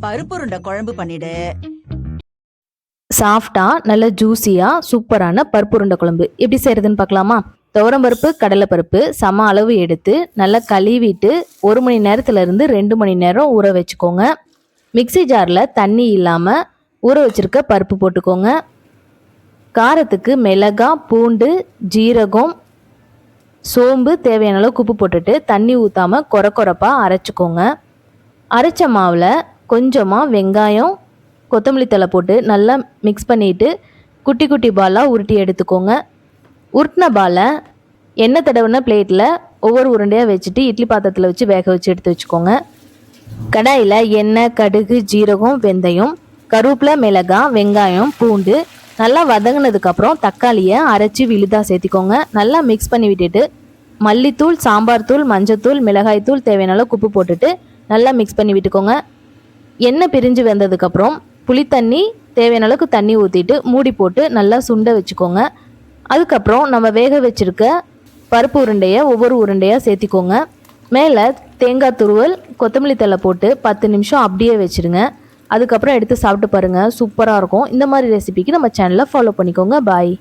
பருப்பு உருண்டை குழம்பு பண்ணிடு. சாஃப்டா நல்ல ஜூஸியா சூப்பரான பருப்பு உருண்டை குழம்பு எப்படி செய்யறதுன்னு பார்க்கலாமா? துவரம்பருப்பு கடலைப்பருப்பு சம அளவு எடுத்து நல்லா கழுவிட்டு 1 மணி நேரத்துலேருந்து 2 மணி நேரம் ஊற வச்சுக்கோங்க. மிக்சி ஜாரில் தண்ணி இல்லாமல் ஊற வச்சுருக்க பருப்பு போட்டுக்கோங்க. காரத்துக்கு மிளகாய் பூண்டு ஜீரகம் சோம்பு தேவையான அளவு உப்பு போட்டுட்டு தண்ணி ஊற்றாமல் கொரப்பாக அரைச்சிக்கோங்க. அரைச்ச மாவில் கொஞ்சமாக வெங்காயம் கொத்தமல்லி தழை போட்டு நல்லா மிக்ஸ் பண்ணிவிட்டு குட்டி குட்டி பாலாக உருட்டி எடுத்துக்கோங்க. உருட்டின பாலை எண்ணெய் தடவின பிளேட்டில் ஒவ்வொரு உருண்டையாக வச்சுட்டு இட்லி பாத்திரத்தில் வச்சு வேக வச்சு எடுத்து வச்சுக்கோங்க. கடாயில் எண்ணெய் கடுகு ஜீரகம் வெந்தயம் கருவேப்பிலை மிளகாய் வெங்காயம் பூண்டு நல்லா வதங்கினதுக்கப்புறம் தக்காளியை அரைச்சி விழுதாக சேர்த்திக்கோங்க. நல்லா மிக்ஸ் பண்ணி விட்டுட்டு மல்லித்தூள் சாம்பார் தூள் மஞ்சத்தூள் மிளகாய் தூள் தேவையான அளவு உப்பு போட்டுட்டு நல்லா மிக்ஸ் பண்ணி விட்டுக்கோங்க. எண்ணெய் பிரிஞ்சு வந்ததுக்கப்புறம் புளித்தண்ணி தேவையான அளவுக்கு தண்ணி ஊற்றிட்டு மூடி போட்டு நல்லா சுண்ட வச்சுக்கோங்க. அதுக்கப்புறம் நம்ம வேக வச்சுருக்க பருப்பு உருண்டையை ஒவ்வொரு உருண்டையாக சேர்த்திக்கோங்க. மேலே தேங்காய் துருவல் கொத்தமல்லி தழை போட்டு 10 நிமிஷம் அப்படியே வச்சுருங்க. அதுக்கப்புறம் எடுத்து சாப்பிட்டு பாருங்கள், சூப்பராக இருக்கும். இந்த மாதிரி ரெசிபிக்கு நம்ம சேனலை ஃபாலோ பண்ணிக்கோங்க. பாய்.